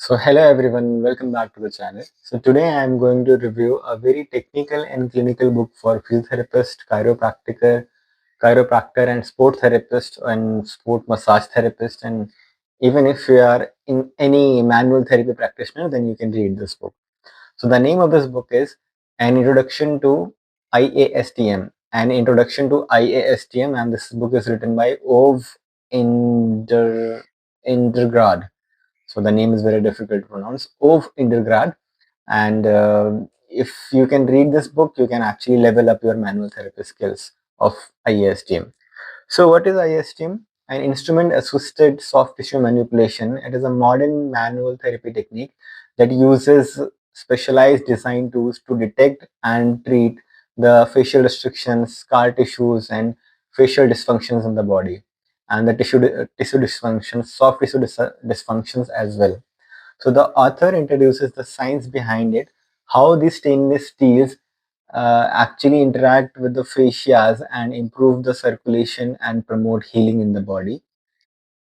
So hello everyone, welcome back to the channel. So today I am going to review a very technical and clinical book for physiotherapist, chiropractor and sport therapist and sport massage therapist, and even if you are in any manual therapy practitioner, then you can read this book. So the name of this book is An Introduction to IASTM. An Introduction to IASTM, and this book is written by Indergaard. So the name is very difficult to pronounce. Indergaard. And if you can read this book, you can actually level up your manual therapy skills of IASTM. So what is IASTM? An instrument assisted soft tissue manipulation. It is a modern manual therapy technique that uses specialized design tools to detect and treat the facial restrictions, scar tissues, and facial dysfunctions in the body, and the tissue dysfunctions, soft tissue dysfunctions as well. So the author introduces the science behind it, how these stainless steels actually interact with the fascias and improve the circulation and promote healing in the body.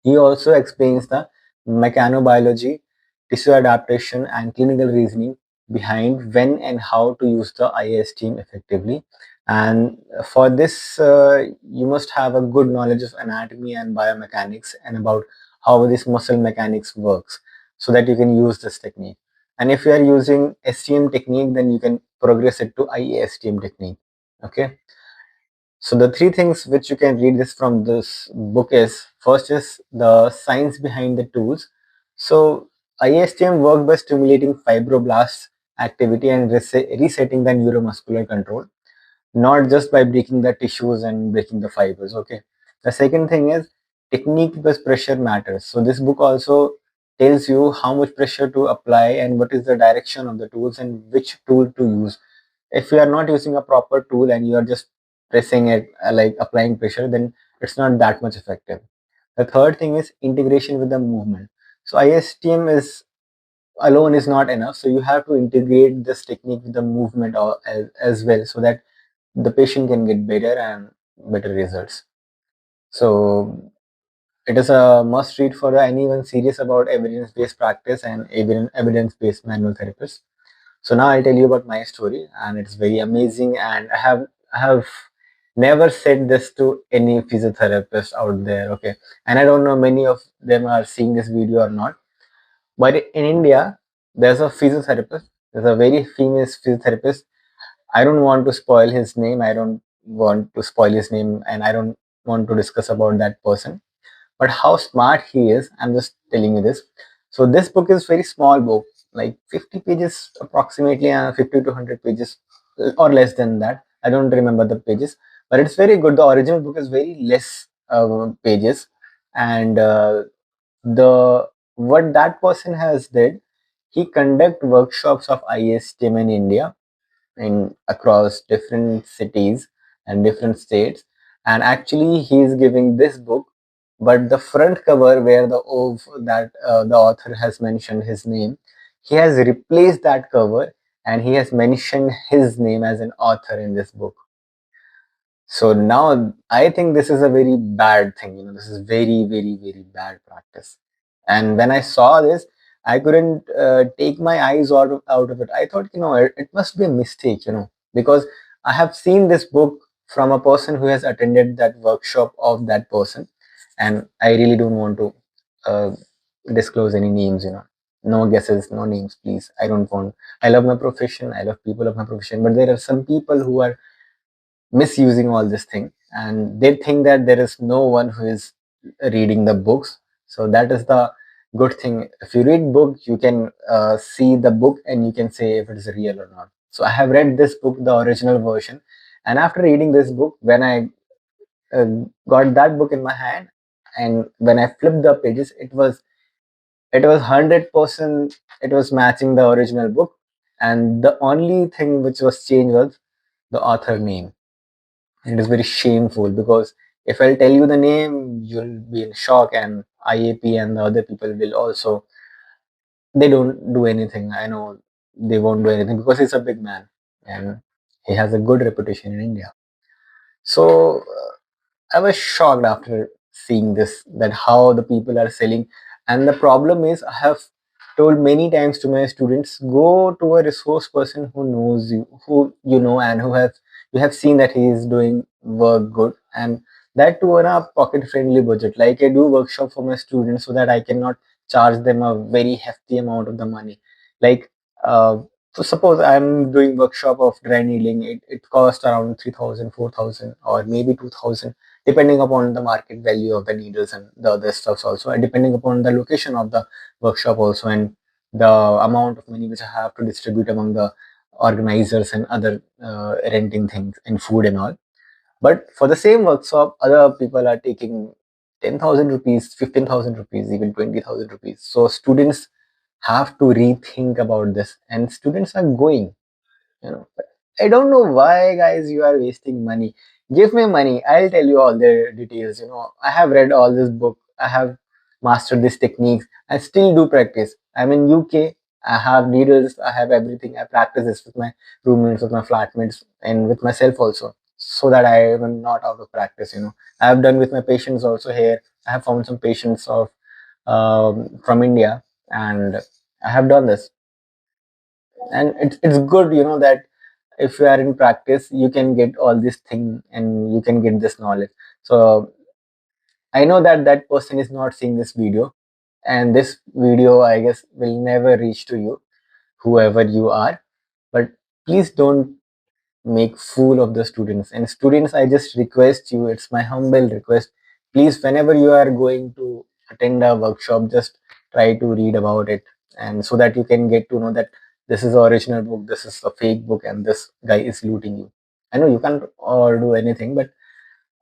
He also explains the mechanobiology, tissue adaptation, and clinical reasoning behind when and how to use the IAS team effectively. And for this, you must have a good knowledge of anatomy and biomechanics and about how this muscle mechanics works so that you can use this technique. And if you are using STM technique, then you can progress it to IASTM technique. Okay. So the three things which you can read this from this book is, first is the science behind the tools. So IASTM work by stimulating fibroblast activity and resetting the neuromuscular control, not just by breaking the tissues and breaking the fibers. Okay. The second thing is technique plus pressure matters. So this book also tells you how much pressure to apply and what is the direction of the tools and which tool to use. If you are not using a proper tool and you are just pressing it, like applying pressure, then it's not that much effective. The third thing is integration with the movement. So ISTM is alone is not enough, so you have to integrate this technique with the movement as well, so that the patient can get better and better results. So it is a must read for anyone serious about evidence-based practice and evidence-based manual therapists. So now I'll tell you about my story, and it's very amazing. And I have never said this to any physiotherapist out there. Okay, and I don't know many of them are seeing this video or not. But in India, there's a physiotherapist. There's a very famous physiotherapist. I don't want to spoil his name. I don't want to spoil his name, and I don't want to discuss about that person, but how smart he is. I'm just telling you this. So this book is very small book, like 50 pages approximately, 50 to 100 pages or less than that. I don't remember the pages, but it's very good. The original book is very less pages, and the what that person has did, he conduct workshops of ISTM in India, in across different cities and different states, and actually he is giving this book, but the front cover where the of that the author has mentioned his name, he has replaced that cover and he has mentioned his name as an author in this book. So now I think this is a very bad thing. This is very, very, very bad practice. And when I saw this, I couldn't take my eyes out of it. I thought, it must be a mistake, because I have seen this book from a person who has attended that workshop of that person. And I really don't want to uh, disclose any names. No guesses, no names, please. I don't want. I love my profession. I love people of my profession. But there are some people who are misusing all this thing, and they think that there is no one who is reading the books. So that is the good thing. If you read book, you can see the book and you can say if it is real or not. So I have read this book, the original version, and after reading this book, when I uh, got that book in my hand, and when I flipped the pages, it was 100%, it was matching the original book, and the only thing which was changed was the author name. It is very shameful, because if I'll tell you the name, you'll be in shock, and IAP and the other people will also, they don't do anything. I know they won't do anything because he's a big man and he has a good reputation in India. So I was shocked after seeing this, that how the people are selling. And the problem is, I have told many times to my students, go to a resource person who knows you, who you know, and who has you have seen that he is doing work good, and that too on a pocket friendly budget. Like I do workshop for my students so that I cannot charge them a very hefty amount of the money. Like uh, so suppose I'm doing workshop of dry needling, it costs around 3,000, 4,000, or maybe 2,000, depending upon the market value of the needles and the other stuffs also, and depending upon the location of the workshop also, and the amount of money which I have to distribute among the organizers and other renting things and food and all. But for the same workshop, other people are taking 10,000 rupees, 15,000 rupees, even 20,000 rupees. So students have to rethink about this, and students are going, you know. I don't know why, guys, you are wasting money. Give me money, I'll tell you all the details. I have read all this book, I have mastered these techniques, I still do practice. I'm in UK, I have needles, I have everything. I practice this with my roommates, with my flatmates, and with myself also, so that I am not out of practice. I have done with my patients also here. I have found some patients of from India, and I have done this. And it's good, that if you are in practice, you can get all this thing and you can get this knowledge. So I know that that person is not seeing this video, and this video, I guess, will never reach to you, whoever you are. But please don't make fool of the students. And students, I just request you, it's my humble request, please, whenever you are going to attend a workshop, just try to read about it, and so that you can get to know that this is the original book, this is a fake book, and this guy is looting you. I know you can't or do anything, but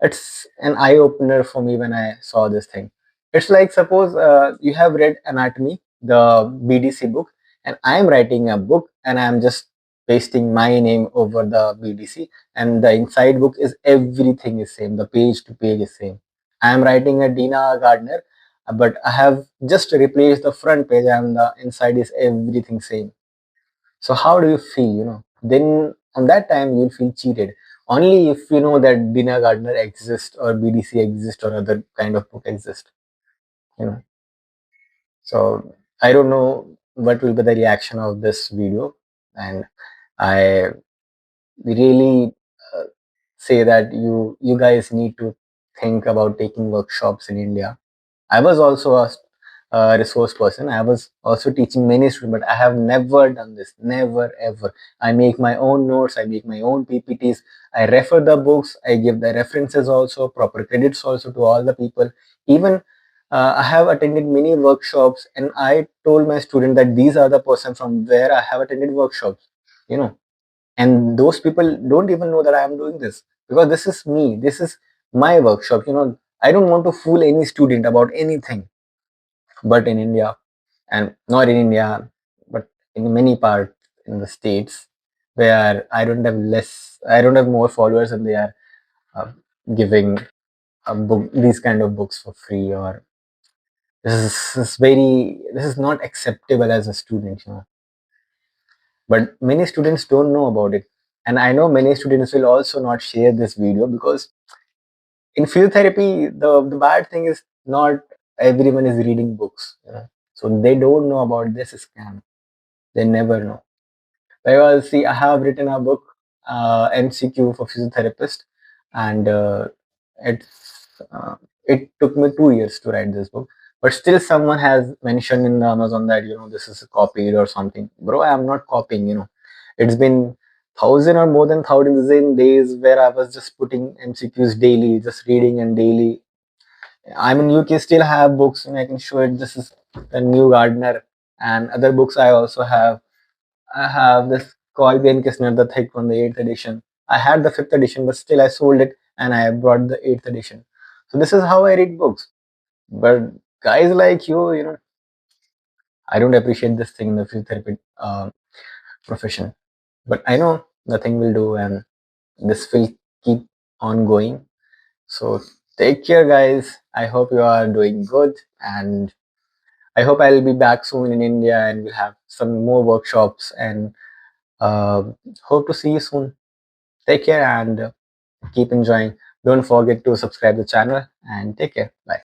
it's an eye opener for me when I saw this thing. It's like, suppose you have read anatomy, the BDC book, and I'm writing a book and I'm just pasting my name over the BDC, and the inside book is everything is same. The page to page is same. I'm writing a Dina Gardner, but I have just replaced the front page and the inside is everything same. So how do you feel? Then on that time you'll feel cheated. Only if you know that Dina Gardner exists or BDC exists or other kind of book exists. You know. So I don't know what will be the reaction of this video, and I really uh, say that you guys need to think about taking workshops in India. I was also a resource person. I was also teaching many students, but I have never done this. Never ever. I make my own notes. I make my own PPTs. I refer the books. I give the references also, proper credits also to all the people. Even I have attended many workshops, and I told my student that these are the person from where I have attended workshops. You know, and those people don't even know that I am doing this, because this is me. This is my workshop. I don't want to fool any student about anything. But in India, and not in India, but in many parts in the states, where I don't have more followers, and they are uh, giving a book, these kind of books for free, or this is not acceptable as a student. But many students don't know about it, and I know many students will also not share this video, because in physiotherapy, the bad thing is not everyone is reading books. So they don't know about this scam. They never know. Because see, I have written a book, MCQ for physiotherapist, and it took me 2 years to write this book. But still, someone has mentioned in the Amazon that this is copied or something. Bro, I am not copying. It's been thousand or more than thousand days where I was just putting MCQs daily, just reading and daily. I mean, you can still have books, and I can show it. This is the New Gardener, and other books I also have. I have this Colby and Kistner, the thick one, the 8th edition. I had the 5th edition, but still I sold it and I brought the 8th edition. So this is how I read books. But guys like you, I don't appreciate this thing in the physiotherapy profession. But I know nothing will do, and this will keep on going. So take care, guys. I hope you are doing good, and I hope I'll be back soon in India, and we'll have some more workshops, and uh, hope to see you soon. Take care, and keep enjoying. Don't forget to subscribe the channel, and take care. Bye.